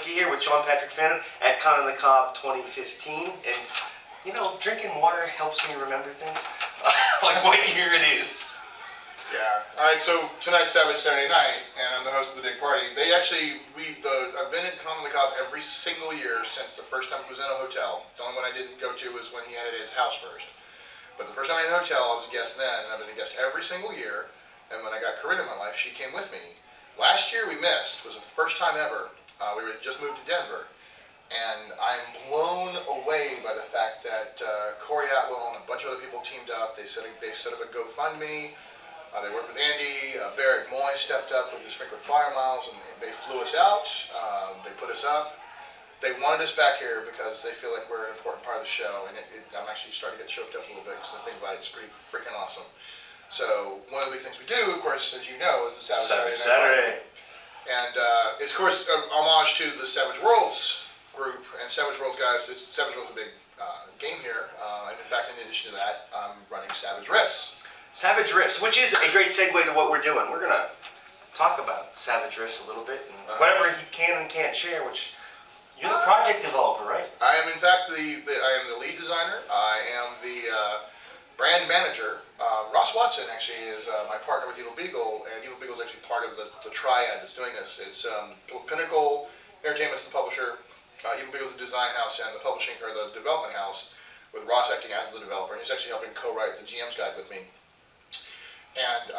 Wiki here with Sean Patrick Fannon at Con on the Cob 2015. And, you know, drinking water helps me remember things. Like what year it is. Yeah. All right, so tonight's Savage Saturday Night, and I'm the host of the big party. They actually, I've been at Con on the Cob every single year since the first time it was in a hotel. The only one I didn't go to was when he had it at his house first. But the first time I was in a hotel, I was a guest then, and I've been a guest every single year. And when I got Corinne in my life, she came with me. Last year we missed. It was the first time ever. We had just moved to Denver. And I'm blown away by the fact that Corey Atwell and a bunch of other people teamed up. They set up a GoFundMe. They worked with Andy. Barrett Moy stepped up with his frequent flyer miles, and they flew us out. They put us up. They wanted us back here because they feel like we're an important part of the show. And I'm actually starting to get choked up a little bit because the thing about it is pretty freaking awesome. So one of the big things we do, of course, as you know, is the Savage Saturday. And it's, of course, an homage to the Savage Worlds group. And Savage Worlds, guys, Savage Worlds is a big game here. And in fact, in addition to that, I'm running Savage Riffs. Savage Riffs, which is a great segue to what we're doing. We're going to talk about Savage Riffs a little bit. And whatever he can and can't share, which you're the project developer, right? I am, in fact, I am the lead designer. I am the brand manager. Ross Watson actually is my partner with Evil Beagle, and Evil Beagle is actually part of the triad that's doing this. It's Pinnacle Entertainment's the publisher, Evil Beagle is the design house, and the publishing or the development house, with Ross acting as the developer, and he's actually helping co-write the GM's guide with me. And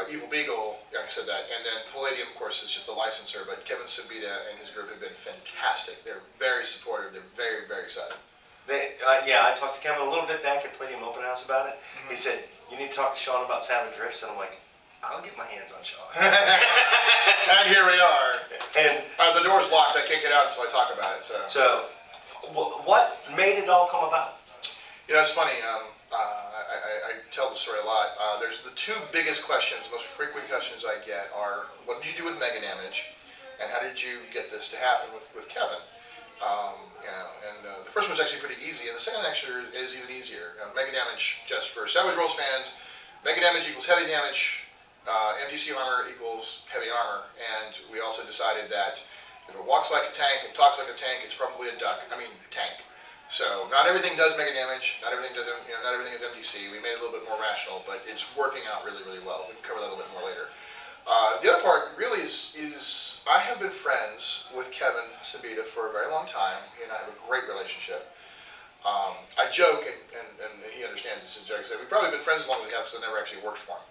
Evil Beagle, like I said that, and then Palladium, of course, is just the licensor. But Kevin Sabita and his group have been fantastic. They're very supportive. They're very, very excited. Yeah, I talked to Kevin a little bit back at Palladium Open House about it. He said, you need to talk to Sean about Savage Riffs, and I'm like, I'll get my hands on Sean. And here we are. And the door's locked. I can't get out until I talk about it. So what made it all come about? You know, it's funny. I tell the story a lot. There's the two biggest questions, most frequent questions I get are, what did you do with Mega Damage, and how did you get this to happen with Kevin? The first one's actually pretty easy, and the second actually is even easier. Mega Damage, just for Savage Worlds fans, Mega Damage equals heavy damage, MDC armor equals heavy armor, and we also decided that if it walks like a tank and talks like a tank, it's probably a tank. So not everything does mega damage, not everything is MDC. We made it a little bit more rational, but it's working out really, really well. We can cover that a little bit more later. The other part really is I have been friends with Kevin Sabita for a very long time. He and I have a great relationship. I joke, and he understands this as a joke. I say, we've probably been friends as long as we have because I never actually worked for him.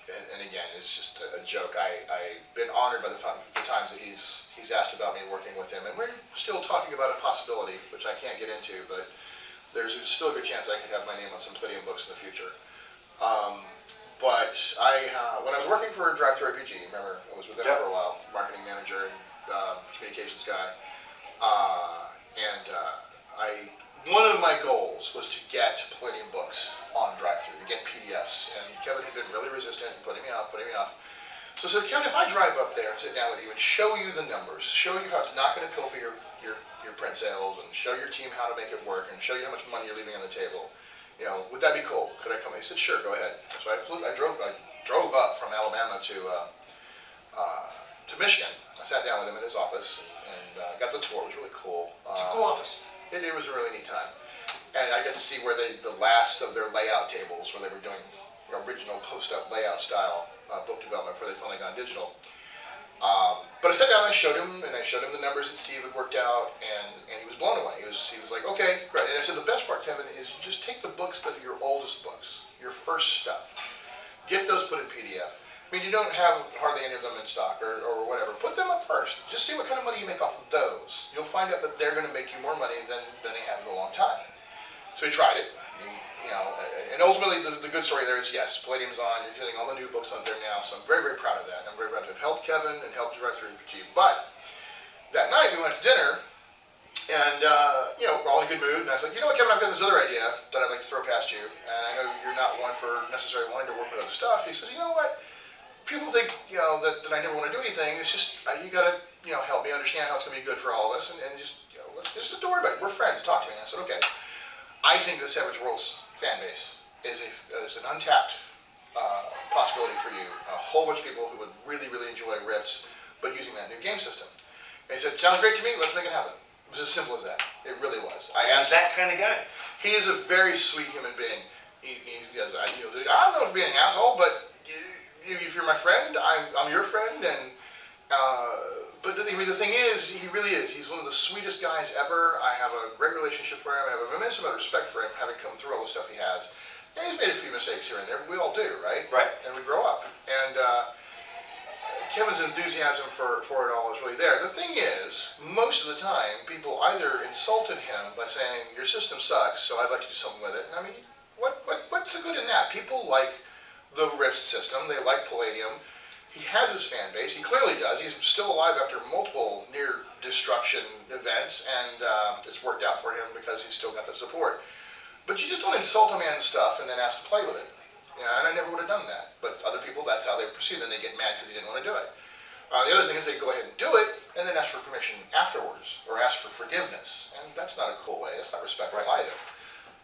And again, it's just a joke. I've been honored by the times that he's asked about me working with him, and we're still talking about a possibility, which I can't get into, but there's still a good chance I could have my name on some Palladium books in the future. But when I was working for Drive-Thru RPG, remember, I was with them for a while, marketing manager and communications guy, one of my goals was to get Palladium books on Drive-Thru, to get PDFs, and Kevin had been really resistant and putting me off. So I said, Kevin, if I drive up there and sit down with you and show you the numbers, show you how it's not going to pilfer your print sales, and show your team how to make it work, and show you how much money you're leaving on the table, would that be cool? Could I come? He said, sure, go ahead. So I drove up from Alabama to Michigan. I sat down with him in his office and got the tour. It was really cool. It's a cool office. It was a really neat time. And I got to see where the last of their layout tables, where they were doing original post-up layout style book development before they finally gone digital. But I sat down and I showed him the numbers that Steve had worked out, and he was blown away. He was like, okay, great. And I said, the best part, Kevin, is you just take the books that are your oldest books, your first stuff. Get those put in PDF. I mean, you don't have hardly any of them in stock or whatever. Put them up first. Just see what kind of money you make off of those. You'll find out that they're going to make you more money than they have in a long time. So he tried it. And ultimately the good story there is, yes, Palladium's on. You're getting all the new books on there now. So I'm very, very proud of that. I'm very proud to have helped Kevin and helped Drive-Thru RPG. But that night we went to dinner, and we're all in a good mood. And I was like, you know what, Kevin, I've got this other idea that I'd like to throw past you. And I know you're not one for necessarily wanting to work with other stuff. He says, you know what? People think, that I never want to do anything. It's just, you got to, help me understand how it's going to be good for all of us, and just, just don't worry about it. We're friends. Talk to me. And I said, okay. I think the Savage Worlds fan base is an untapped possibility for you. A whole bunch of people who would really, really enjoy Rifts, but using that new game system. And he said, sounds great to me, let's make it happen. It was as simple as that. It really was. I He's asked, that kind of guy. he is a very sweet human being. He goes, I don't know if being an asshole, but if you're my friend, I'm your friend, and but the thing is, he really is. He's one of the sweetest guys ever. I have a great relationship for him. I have an immense amount of respect for him, having come through all the stuff he has. And he's made a few mistakes here and there, but we all do, right? Right. And we grow up. And Kevin's enthusiasm for it all is really there. The thing is, most of the time, people either insulted him by saying, your system sucks, so I'd like to do something with it. And I mean, what's the good in that? People like the Rift system. They like Palladium. He has his fan base. He clearly does. He's still alive after multiple near-destruction events, and it's worked out for him because he's still got the support. But you just don't insult a man's stuff and then ask to play with it. You know, and I never would have done that. But other people, that's how they proceed, and they get mad because he didn't want to do it. The other thing is they go ahead and do it, and then ask for permission afterwards, or ask for forgiveness. And that's not a cool way. That's not respectful either.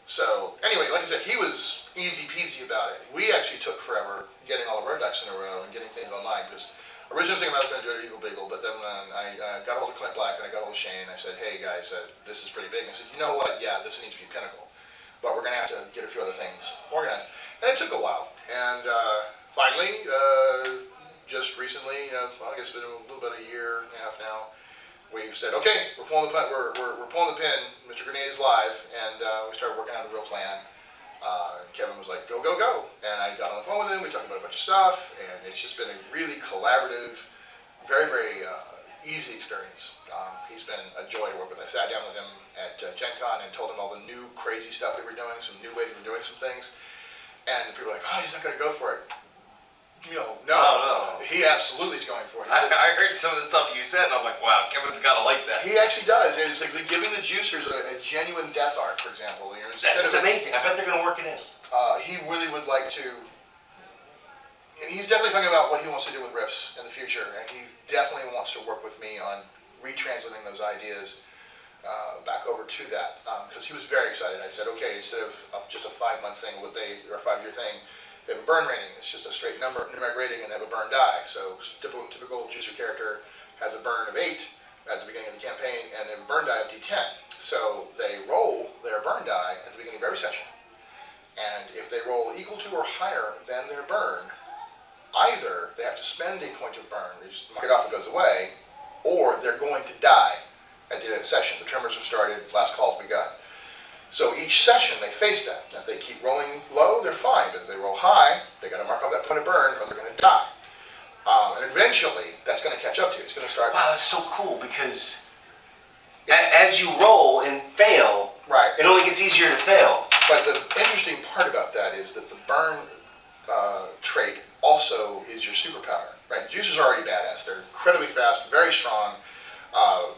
So, anyway, like I said, he was easy peasy about it. We actually took forever getting all of our ducks in a row and getting things online, because originally I was going to do it at Eagle Beagle, but then I got a hold of Clint Black and I got a hold of Shane, and I said, hey guys, this is pretty big. And I said, you know what, yeah, this needs to be Pinnacle, but we're going to have to get a few other things organized. And it took a while, and finally, just recently, well, I guess it's been a little bit, a year and a half now, we said, okay, we're pulling the pin, Mr. Grenade is live, and we started working out a real plan. Kevin was like, go, go, go. And I got on the phone with him, we talked about a bunch of stuff, and it's just been a really collaborative, very, very easy experience. He's been a joy to work with. I sat down with him at Gen Con and told him all the new crazy stuff that we're doing, some new ways we're doing some things. And people were like, oh, he's not going to go for it. No. He absolutely is going for it. I heard some of the stuff you said, and I'm like, wow, Kevin's got to like that. He actually does. It's like giving the juicers a genuine death art, for example. That's amazing. I bet they're going to work it in. He really would like to. And he's definitely talking about what he wants to do with Rifts in the future, and he definitely wants to work with me on retranslating those ideas back over to that, because he was very excited. I said, okay, instead of just a 5-month thing, or a 5-year thing, they have a burn rating. It's just a straight numeric rating, and they have a burn die. So typical juicer character has a burn of 8 at the beginning of the campaign, and they have a burn die of D10. So they roll their burn die at the beginning of every session. And if they roll equal to or higher than their burn, either they have to spend a point of burn, they just mark it off, it goes away, or they're going to die at the end of the session. The tremors have started, last call's begun. So each session they face that. If they keep rolling low, they're fine. But if they roll high, they got to mark off that point of burn, or they're going to die. And eventually, that's going to catch up to you. It's going to start. Wow, that's so cool, because as you roll and fail, right, it only gets easier to fail. But the interesting part about that is that the burn trait also is your superpower. Right, juicers are already badass. They're incredibly fast, very strong.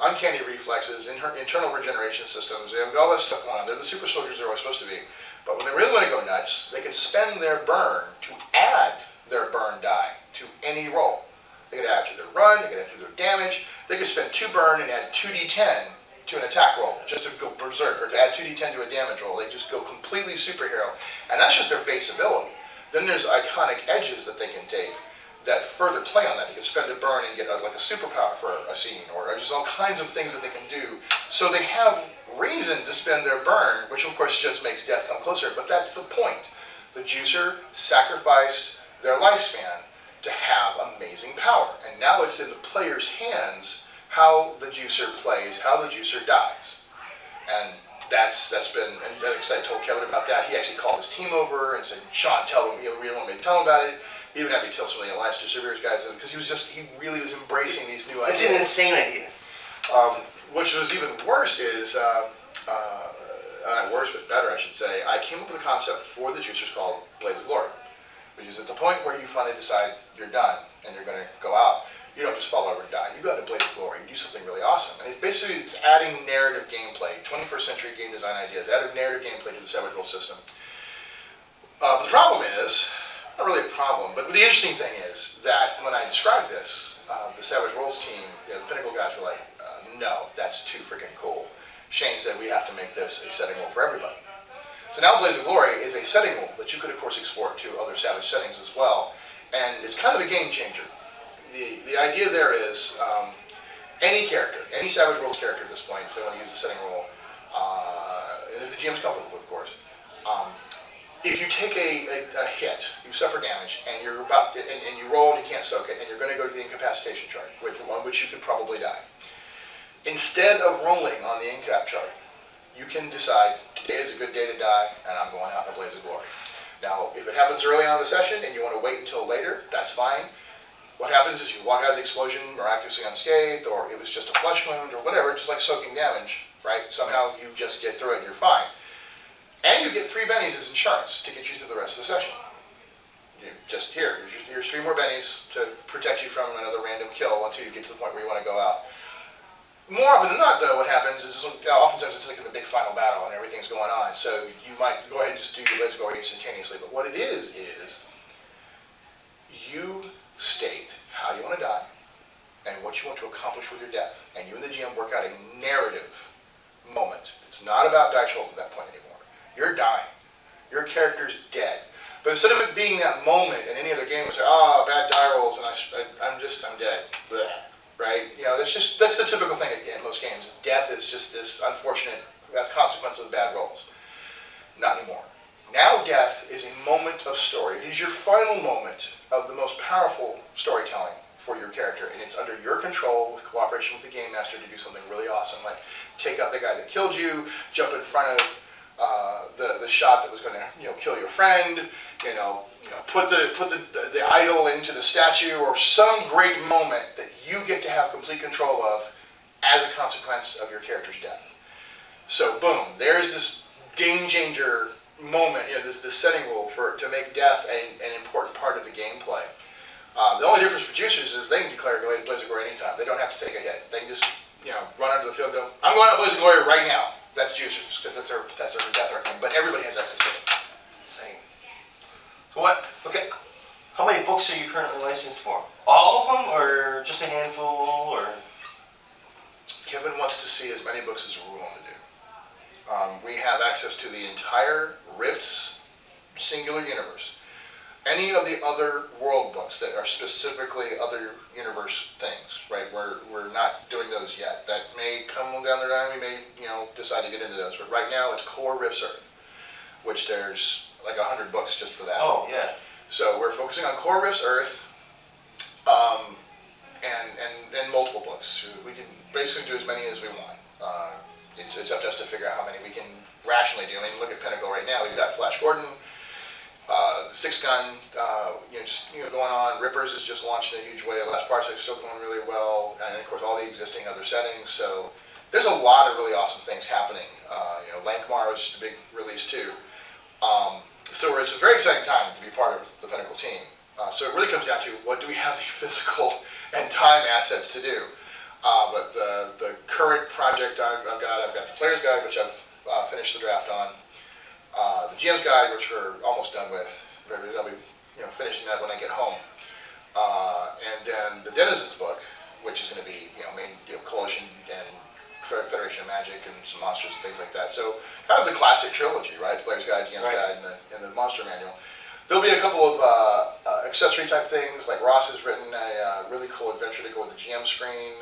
Uncanny reflexes, internal regeneration systems, they have all that stuff going on. They're the super soldiers they're always supposed to be. But when they really want to go nuts, they can spend their burn to add their burn die to any roll. They can add to their run, they can add to their damage. They can spend 2 burn and add 2d10 to an attack roll, just to go berserk, or to add 2d10 to a damage roll. They just go completely superhero. And that's just their base ability. Then there's iconic edges that they can take that further play on that. You can spend a burn and get like a superpower for a scene, or just all kinds of things that they can do. So they have reason to spend their burn, which of course just makes death come closer, but that's the point. The juicer sacrificed their lifespan to have amazing power, and now it's in the player's hands how the juicer plays, how the juicer dies. And that's been, and I told Kevin about that. He actually called his team over and said, Sean, tell them, we don't want me to tell them about it. He even had me tell some of the Alliance Distributors guys, because he really was embracing these new ideas. It's an insane idea. Which was even worse is, not worse, but better, I should say, I came up with a concept for the juicers called Blaze of Glory, which is at the point where you finally decide you're done and you're going to go out, you don't just fall over and die. You go out to Blaze of Glory, you do something really awesome. And it's adding narrative gameplay, 21st century game design ideas, adding narrative gameplay to the Savage World system. The problem is, not really a problem, but the interesting thing is that when I described this, the Savage Worlds team, the Pinnacle guys were like, no, that's too freaking cool. Shane said we have to make this a setting rule for everybody. So now Blaze of Glory is a setting rule that you could of course export to other Savage settings as well, and it's kind of a game changer. The idea there is, any character, any Savage Worlds character at this point, if they want to use the setting rule, and if the GM's comfortable, of course. If you take a hit, you suffer damage, and you're and you roll and you can't soak it, and you're going to go to the incapacitation chart, on which you could probably die. Instead of rolling on the incap chart, you can decide today is a good day to die, and I'm going out in a blaze of glory. Now, if it happens early on in the session and you want to wait until later, that's fine. What happens is you walk out of the explosion miraculously unscathed, or it was just a flesh wound, or whatever, just like soaking damage, right? Somehow you just get through it and you're fine. And you get 3 bennies as insurance to get you through the rest of the session. You just here's 3 more bennies to protect you from another random kill until you get to the point where you want to go out. More often than not, though, what happens is oftentimes it's like in the big final battle and everything's going on, so you might go ahead and just do your blaze of glory instantaneously. But what it is you state how you want to die and what you want to accomplish with your death, and you and the GM work out a narrative moment. It's not about dice rolls at that point anymore. You're dying. Your character's dead. But instead of it being that moment in any other game, it's like, bad die rolls, and I'm dead. Blech. Right? You know, that's the typical thing in most games. Death is just this unfortunate consequence of bad rolls. Not anymore. Now death is a moment of story. It is your final moment of the most powerful storytelling for your character, and it's under your control with cooperation with the game master to do something really awesome, like take out the guy that killed you, jump in front of the shot that was going to kill your friend, put the idol into the statue, or some great moment that you get to have complete control of as a consequence of your character's death. So boom, there's this game changer moment, this setting rule to make death an important part of the gameplay. The only difference for juicers is they can declare blaze of glory anytime. They don't have to take a hit. They can just run onto the field and go, I'm going out blaze of glory right now. That's juicers, because that's their death or thing. But everybody has access to it. It's insane. So okay, how many books are you currently licensed for? All of them, or just a handful, or? Kevin wants to see as many books as we're willing to do. We have access to the entire Rifts singular universe. Any of the other world books that are specifically other universe things, right? We're not doing those yet. That may come down the line. We may, decide to get into those. But right now, it's core Rifts Earth, which there's like 100 books just for that. Oh yeah. So we're focusing on core Rifts Earth, and multiple books. We can basically do as many as we want. It's up to us to figure out how many we can rationally do. I mean, look at Pinnacle right now. We've got Flash Gordon. The 6-gun, going on. Rippers is just launched in a huge way. Last Parsec is still going really well, and of course all the existing other settings. So there's a lot of really awesome things happening. Lankmar is a big release too. So it's a very exciting time to be part of the Pinnacle team. So it really comes down to what do we have the physical and time assets to do. But the current project I've got the Player's Guide, which I've finished the draft on. The GM's Guide, which we're almost done with. I'll be finishing that when I get home. And then the Denizens book, which is going to be main Coalition and Federation of Magic and some monsters and things like that. So kind of the classic trilogy, right? The Player's Guide, GM's Guide, and the Monster Manual. There'll be a couple of accessory type things, like Ross has written a really cool adventure to go with the GM screen.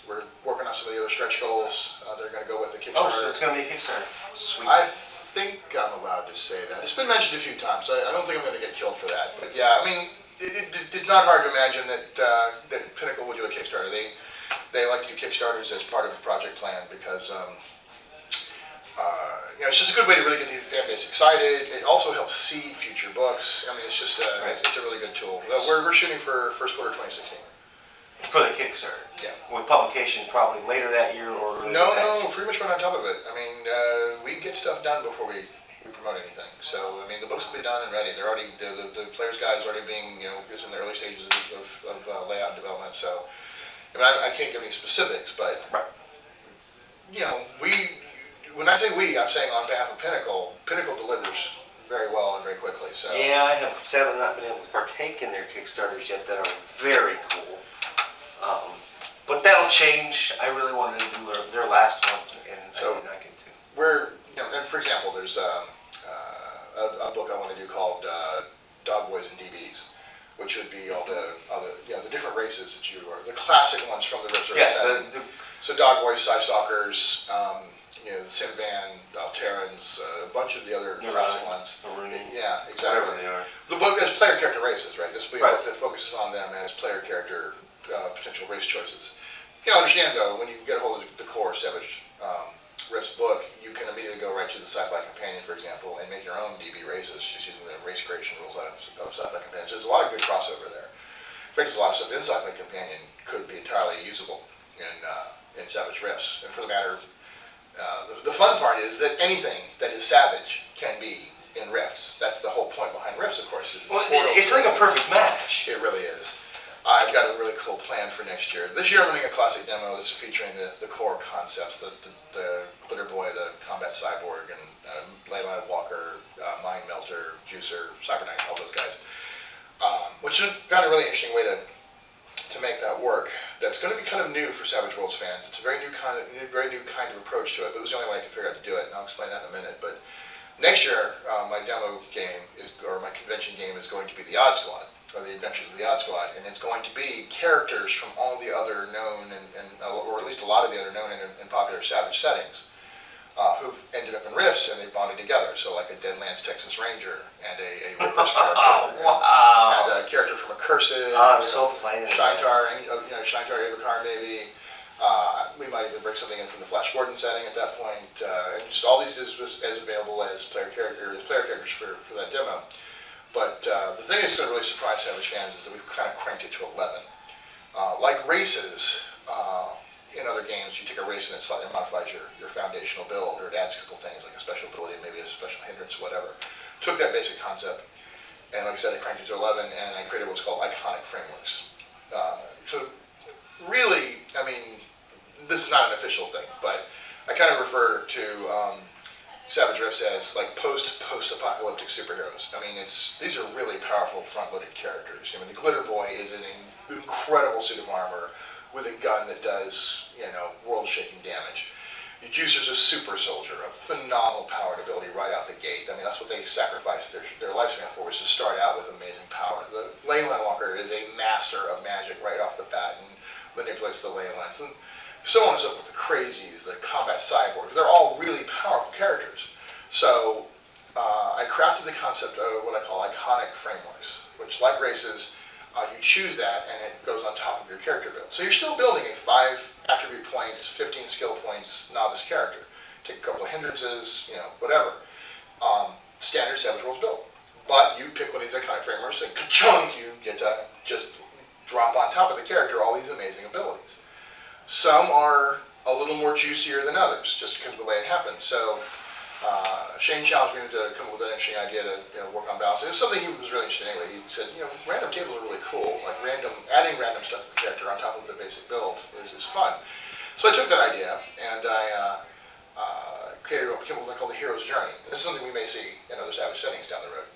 We're working on some of the other stretch goals. They're going to go with the Kickstarter. Oh, so it's going to be a Kickstarter. Sweet. I think I'm allowed to say that. It's been mentioned a few times, so I don't think I'm going to get killed for that. But yeah, I mean, it's not hard to imagine that Pinnacle will do a Kickstarter. They like to do Kickstarters as part of a project plan because it's just a good way to really get the fan base excited. It also helps seed future books. I mean, it's just it's a really good tool. We're shooting for first quarter 2016. For the Kickstarter? Yeah. With publication probably later that year or No, pretty much right on top of it. I mean, we get stuff done before we promote anything. So, I mean, the books will be done and ready. They're already, the Player's Guide is already being, is in the early stages of layout development. So, I mean, I can't give any specifics, but, when I say we, I'm saying on behalf of Pinnacle delivers very well and very quickly. So. Yeah, I have sadly not been able to partake in their Kickstarters yet that are very cool. But that'll change. I really wanted to do their last one, and so I did not get to. And for example, there's a book I want to do called Dog Boys and DBs. which would be all the the different races that you are, the classic ones from the Rift Race setting. So Dog Boys, Psystalkers, the Sinvan, Terrans, a bunch of the other classic ones. Yeah, exactly. Whatever they are. The book has player character races, right? This will be a Right. book that focuses on them as player character potential race choices. Understand though, when you get a hold of the core Savage Rift's book, you can immediately go right to the Sci-Fi Companion, for example, and make your own DB races, just using the race creation rules out of Sci-Fi Companion. So there's a lot of good crossover there. In fact, there's a lot of stuff in Sci-Fi Companion could be entirely usable in Savage Rifts. And for the matter, the fun part is that anything that is Savage can be in Rifts. That's the whole point behind Rifts, of course. It's like a perfect match. It really is. I've got a really cool plan for next year. This year I'm running a classic demo that's featuring the core concepts, the Glitter Boy, the Combat Cyborg, and Leyline Walker, Mind Melter, Juicer, Cyber Knight, all those guys. Which I found a really interesting way to make that work. That's going to be kind of new for Savage Worlds fans. It's a very new kind of approach to it, but it was the only way I could figure out to do it, and I'll explain that in a minute. But next year, my demo game or my convention game is going to be the Odd Squad, or the Adventures of the Odd Squad, and it's going to be characters from all the other known or at least a lot of the other known and popular Savage settings who've ended up in Rifts and they've bonded together. So like a Deadlands Texas Ranger and a Ripper's character, Wow. and a character from Accursed. I'm so playing. Shintar, Shintar Avatar maybe. We might even bring something in from the Flash Gordon setting at that point, and just all these as available as player characters for that demo. But the thing that's going to really surprise Savage fans is that we've kind of cranked it to 11. Like races, in other games, you take a race and it slightly modifies your foundational build, or it adds a couple things like a special ability, maybe a special hindrance, whatever. Took that basic concept, and like I said, I cranked it to 11, and I created what's called iconic frameworks. So really, I mean, this is not an official thing, but I kind of refer to Savage Rifts as like post-apocalyptic superheroes. I mean, these are really powerful front-loaded characters. I mean, the Glitter Boy is an incredible suit of armor with a gun that does, world-shaking damage. Your Juicer's a super soldier, a phenomenal power and ability right out the gate. I mean, that's what they sacrificed their lifespan for, was to start out with amazing power. The Leyline Walker is a master of magic right off the bat and manipulates the ley lines. And so on and so forth, the Crazies, the Combat Cyborgs, they're all really powerful characters. So I crafted the concept of what I call iconic frameworks, which, like races, you choose that and it goes on top of your character build. So you're still building a 5 attribute points, 15 skill points novice character. Take a couple of hindrances, whatever. Standard Savage Worlds build. But you pick one of these iconic frameworks and ka-chunk, you get to just drop on top of the character all these amazing abilities. Some are a little more juicier than others, just because of the way it happens. So Shane challenged me to come up with an interesting idea to work on balance. It was something he was really interested in anyway. He said, random tables are really cool. Like adding random stuff to the character on top of the basic build is fun. So I took that idea and I came up with what I call the Hero's Journey. And this is something we may see in other Savage settings down the road.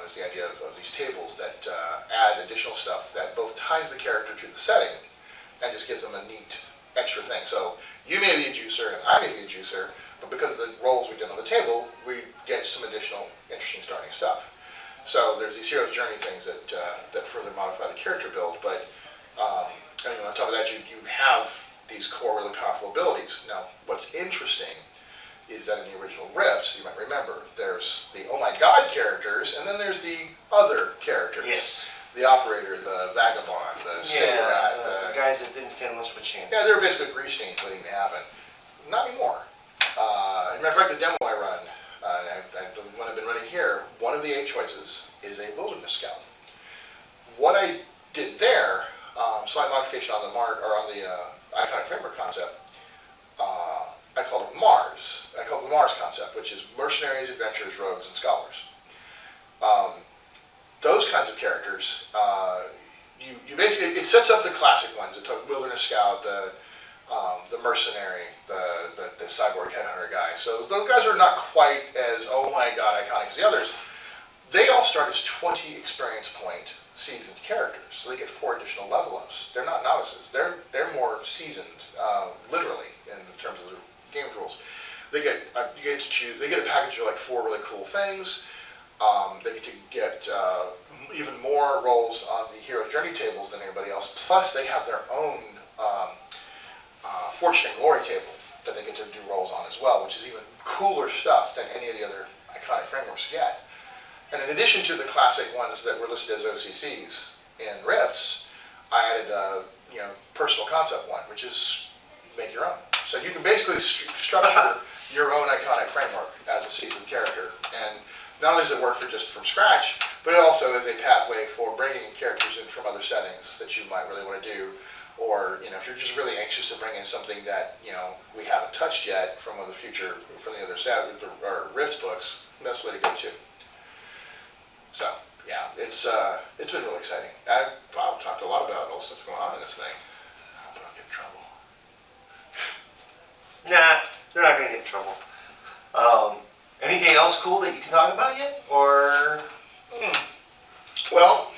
There's the idea of these tables that add additional stuff that both ties the character to the setting and just gives them a neat extra thing. So you may be a juicer and I may be a juicer, but because of the roles we did on the table, we get some additional interesting starting stuff. So there's these Hero's Journey things that further modify the character build, but and on top of that, you have these core really powerful abilities. Now, what's interesting is that in the original Rifts, you might remember, there's the oh my god characters, and then there's the other characters. Yes. The Operator, the Vagabond, the City Rat. The guys that didn't stand much of a chance. Yeah, they were basically grease stains waiting to happen. Not anymore. As a matter of fact, the demo I run, the one I've been running here, one of the 8 choices is a Wilderness Scout. What I did there, slight modification on the iconic framework concept, I called it Mars. I called it the Mars concept, which is mercenaries, adventurers, rogues, and scholars. Those kinds of characters, you basically, it sets up the classic ones. It took Wilderness Scout, the mercenary, the cyborg headhunter guy. So those guys are not quite as, oh my god, iconic as the others. They all start as 20 experience point seasoned characters. So they get 4 additional level ups. They're not novices. They're more seasoned, literally, in terms of the game's rules. They get you get to choose. They get a package of like 4 really cool things. They get to get even more roles on the Hero's Journey tables than anybody else. Plus, they have their own Fortune and Glory table that they get to do rolls on as well, which is even cooler stuff than any of the other iconic frameworks get. And in addition to the classic ones that were listed as OCCs in Rifts, I added a personal concept one, which is make your own. So you can basically structure your own iconic framework as a seasoned character. And not only does it work for just from scratch, but it also is a pathway for bringing characters in from other settings that you might really want to do. Or if you're just really anxious to bring in something that we haven't touched yet from one of the future, from the other or Rift books, that's the way to go too. So yeah, it's been really exciting. I've talked a lot about all the stuff going on in this thing. I hope I don't get in trouble. Nah, they're not going to get in trouble. Anything else cool that you can talk about yet? Or well,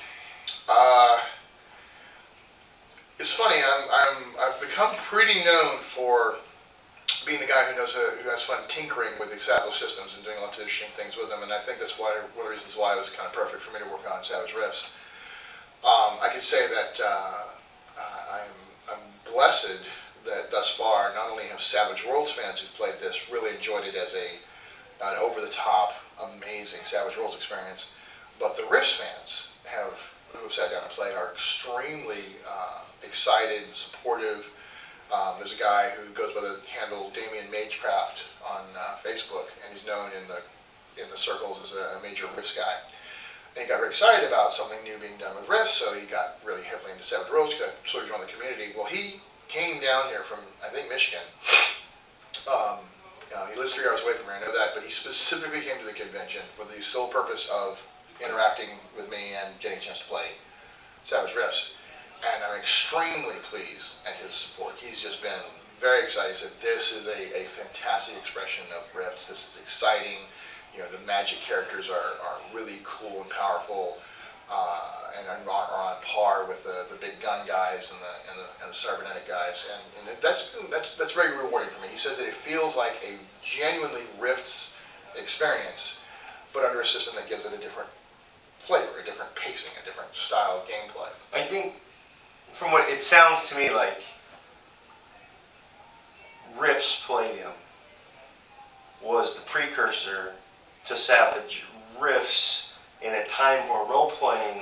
it's funny. I've become pretty known for being the guy who has fun tinkering with established systems and doing lots of interesting things with them. And I think that's one of the reasons why it was kind of perfect for me to work on Savage Rifts. I could say that I'm blessed that thus far, not only have Savage Worlds fans who've played this really enjoyed it as an over-the-top, amazing Savage Worlds experience, but the Rifts fans who have sat down and played are extremely excited and supportive. There's a guy who goes by the handle Damien Magecraft on Facebook, and he's known in the circles as a major Rifts guy. And he got very excited about something new being done with Rifts, so he got really heavily into Savage Worlds, got sort of joined the community. Well, he came down here from, I think, Michigan. He lives 3 hours away from here, I know that, but he specifically came to the convention for the sole purpose of interacting with me and getting a chance to play Savage Rifts. And I'm extremely pleased at his support. He's just been very excited. He said, this is a fantastic expression of Rifts. This is exciting. The magic characters are really cool and powerful. And are on par with the big gun guys and the cybernetic guys, and that's very rewarding for me. He says that it feels like a genuinely Rifts experience, but under a system that gives it a different flavor, a different pacing, a different style of gameplay. I think, from what it sounds to me like, Rifts Palladium was the precursor to Savage Rifts in a time where role-playing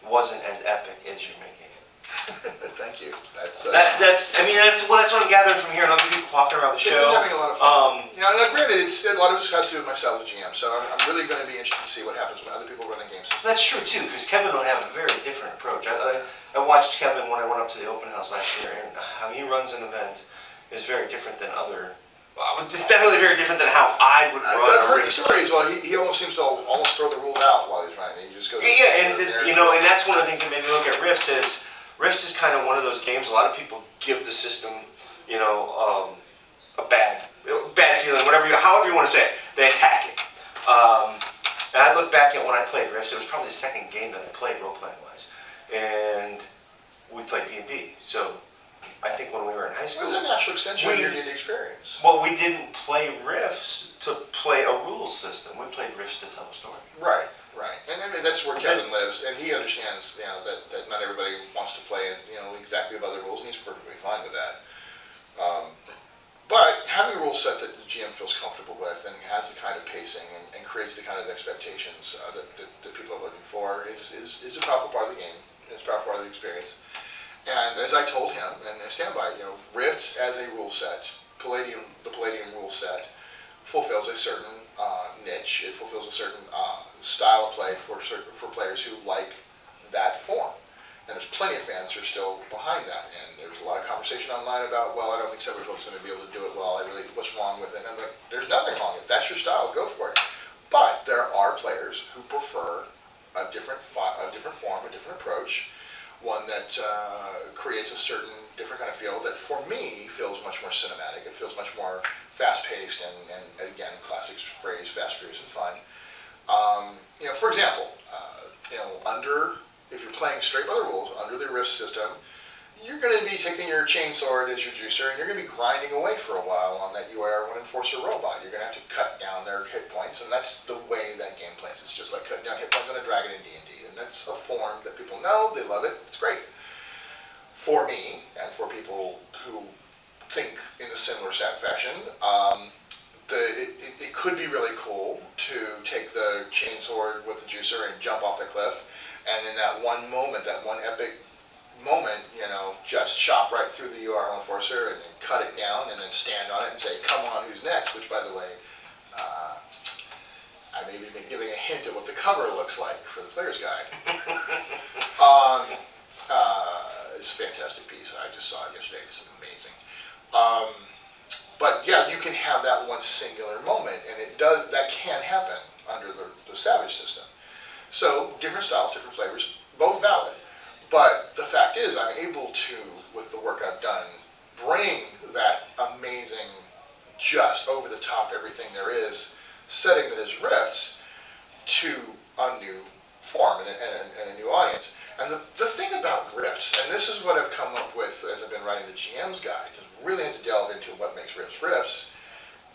wasn't as epic as you're making it. Thank you. That's that's what I'm gathering from here and other people talking around the show. We're having a lot of fun. Now, granted, a lot of this has to do with my style as a GM, so I'm really going to be interested to see what happens when other people run a game system. That's true too, because Kevin would have a very different approach. I watched Kevin when I went up to the open house last year, and how he runs an event is very different than other. It's definitely very different than how I would run. I've heard stories. Well, he almost seems to almost throw the rules out while he's running. He just goes. Yeah, and and that's one of the things that made me look at Rifts is Rifts is kind of one of those games. A lot of people give the system, a bad feeling, however you want to say it. They attack it. And I look back at when I played Rifts. It was probably the second game that I played role playing wise, and we played D&D. So I think when we were in high school, it was a natural extension of your D&D experience. Well, we didn't play Rifts to play a rules system. We played Rifts to tell a story. Right. And that's where Kevin lives, and he understands, that not everybody wants to play it, exactly by the rules, and he's perfectly fine with that. But having a rule set that the GM feels comfortable with and has the kind of pacing and creates the kind of expectations that people are looking for is a powerful part of the game. It's a powerful part of the experience. And as I told him, and I stand by it, Rifts as a rule set, the Palladium rule set, fulfills a certain niche. It fulfills a certain style of play for players who like that form. And there's plenty of fans who are still behind that. And there was a lot of conversation online about, well, I don't think Savage Worlds is going to be able to do it well. What's wrong with it? And I'm like, there's nothing wrong. If that's your style, go for it. But there are players who prefer a different form, a different approach. One that creates a certain different kind of feel that, for me, feels much more cinematic. It feels much more fast-paced and again, classic phrase, fast, furious, and fun. For example, if you're playing straight by the rules, under the Rift system, you're going to be taking your chainsword as your juicer, and you're going to be grinding away for a while on that UIR 1 Enforcer robot. You're going to have to cut down their hit points, and that's the way that game plays. It's just like cutting down hit points on a dragon in D&D, and that's a form that people know, they love it, it's great. For me, and for people who think in a similar fashion, it could be really cool to take the chainsword with the juicer and jump off the cliff, and in that one moment, that one epic moment, just chop right through the URL Enforcer and then cut it down and then stand on it and say, come on, who's next? Which, by the way, I may be giving a hint at what the cover looks like for the player's guide. It's a fantastic piece. I just saw it yesterday. It's amazing. But yeah, you can have that one singular moment, and that can happen under the Savage system. So different styles, different flavors, both valid. But the fact is, I'm able to, with the work I've done, bring that amazing, just over the top everything there is setting that is Rifts to a new form and a new audience. And the thing about Rifts, and this is what I've come up with as I've been writing the GM's guide, because really had to delve into what makes Rifts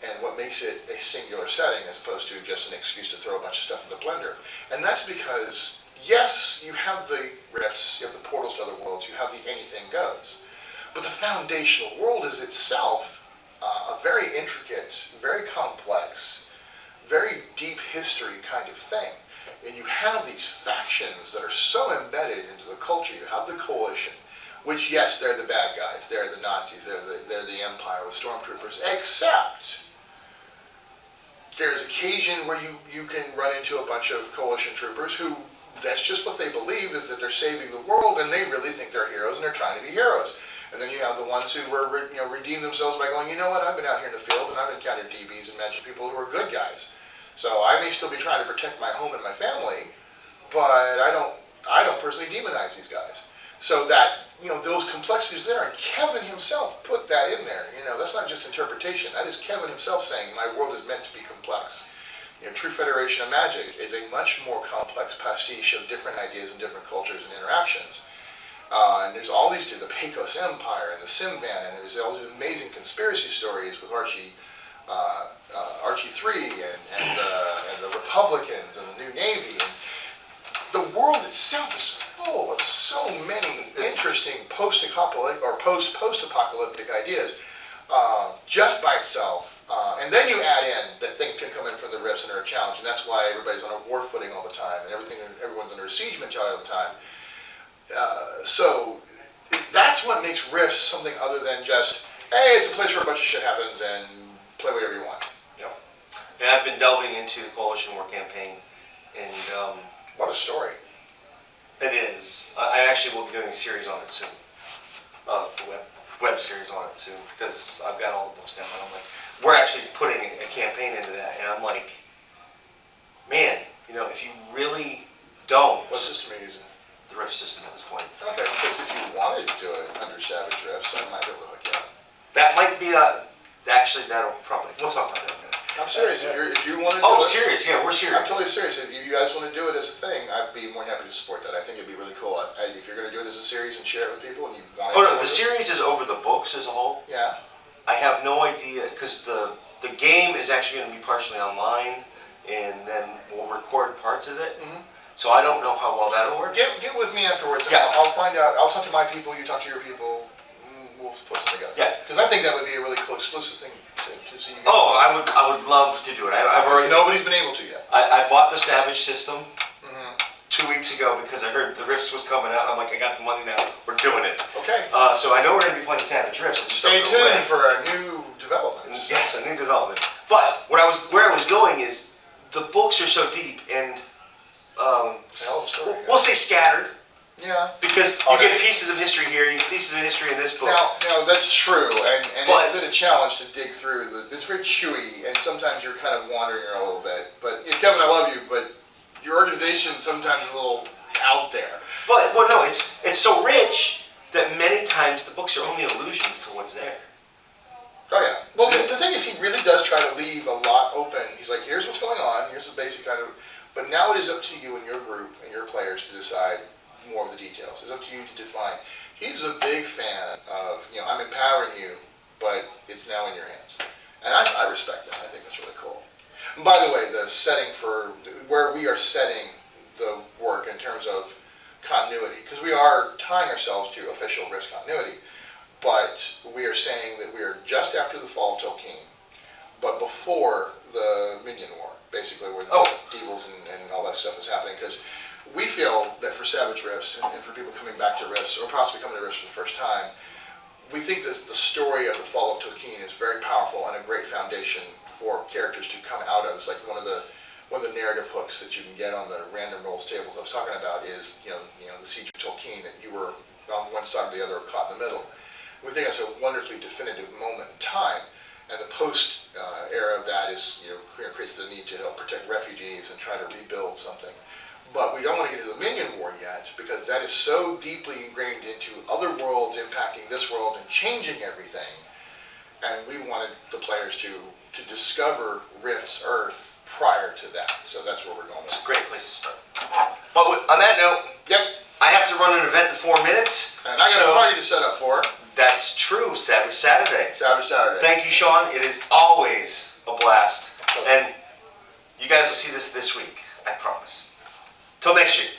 and what makes it a singular setting as opposed to just an excuse to throw a bunch of stuff in the blender. And that's because, yes, you have the Rifts, you have the portals to other worlds, you have the anything goes. But the foundational world is itself a very intricate, very complex, very deep history kind of thing. And you have these factions that are so embedded into the culture. You have the Coalition, which, yes, they're the bad guys. They're the Nazis. They're the Empire with stormtroopers. Except there's occasion where you can run into a bunch of Coalition troopers who, that's just what they believe, is that they're saving the world, and they really think they're heroes, and they're trying to be heroes. And then you have the ones who were, redeem themselves by going, you know what, I've been out here in the field, and I've encountered DBs and magic people who are good guys. So I may still be trying to protect my home and my family, but I don't personally demonize these guys. So that, those complexities there, and Kevin himself put that in there. That's not just interpretation. That is Kevin himself saying, my world is meant to be complex. True Federation of Magic is a much more complex pastiche of different ideas and different cultures and interactions. And there's all these, the Pecos Empire and the Simvan, and there's all these amazing conspiracy stories with Archie 3 and the Republicans and the New Navy. And the world itself is full of so many interesting post-apocalyptic or post-apocalyptic ideas just by itself. And then you add in that things can come in from the Rifts and are a challenge, and that's why everybody's on a war footing all the time, and everyone's under a siege mentality all the time. So that's what makes Rifts something other than just, hey, it's a place where a bunch of shit happens and play whatever you want. Yep. And I've been delving into the Coalition War campaign, and what a story. It is. I actually will be doing a series on it soon. A web series on it soon, because I've got all the books down, and I'm like, we're actually putting a campaign into that, and I'm like, man, if you really don't... What system are you using? The Rift system at this point. Okay, because if you wanted to do it under Savage Rifts, I might be able to hook you up. That might be actually, that'll probably... We'll talk about that in a minute. I'm serious. If you want to do it... Oh, serious? Yeah, we're serious. I'm totally serious. If you guys want to do it as a thing, I'd be more than happy to support that. I think it'd be really cool. If you're going to do it as a series and share it with people, and you want to... Oh, no, the series is over the books as a whole. Yeah. I have no idea, because the game is actually going to be partially online, and then we'll record parts of it. Mm-hmm. So I don't know how well that'll work. Get with me afterwards. And Yeah. I'll find out. I'll talk to my people. You talk to your people. We'll put something together. Yeah. Because I think that would be a really cool exclusive thing to see you guys. Oh, I would love to do it. I've already. Nobody's been able to yet. I bought the Savage system Mm-hmm. 2 weeks ago because I heard the Rifts was coming out. I'm like, I got the money now. We're doing it. Okay. So I know we're going to be playing Savage Rifts. I just Stay don't know when. tuned for a new development. Yes, a new development. But where I was going is the books are so deep and Hell of a story. we'll say scattered. Yeah. Because you get pieces of history here, you get pieces of history in this book. Now that's true, and But- it's a bit of a challenge to dig through. It's very chewy, and sometimes you're kind of wandering a little bit. But Kevin, I love you, but your organization sometimes is a little out there. But no, it's so rich that many times the books are only allusions to what's there. Oh yeah. Well, the thing is, he really does try to leave a lot open. He's like, here's what's going on. Here's the basic kind of. But now it is up to you and your group and your players to decide more of the details. It's up to you to define. He's a big fan of, I'm empowering you, but it's now in your hands. And I respect that. I think that's really cool. And by the way, the setting for where we are setting the work in terms of continuity, because we are tying ourselves to official Rift's continuity, but we are saying that we are just after the fall of Tolkien, but before the Minion War, basically where the Devils and all that stuff is happening, because we feel that for Savage Rifts and for people coming back to Rifts, or possibly coming to Rifts for the first time, we think that the story of the fall of Tolkien is very powerful and a great foundation for characters to come out of. It's like one of the narrative hooks that you can get on the random rolls tables I was talking about is, the Siege of Tolkien, that you were on one side or the other or caught in the middle. We think that's a wonderfully definitive moment in time, and the post era of that is, creates the need to help protect refugees and try to rebuild something. But we don't want to get into the Minion War yet, because that is so deeply ingrained into other worlds impacting this world and changing everything. And we wanted the players to discover Rift's Earth prior to that. So that's where we're going. It's a great place to start. But on that note, Yep. I have to run an event in 4 minutes. And I got a party to set up for. That's true, Savage Saturday. Savage Saturday. Thank you, Sean. It is always a blast. And you guys will see this week, I promise. Till next year.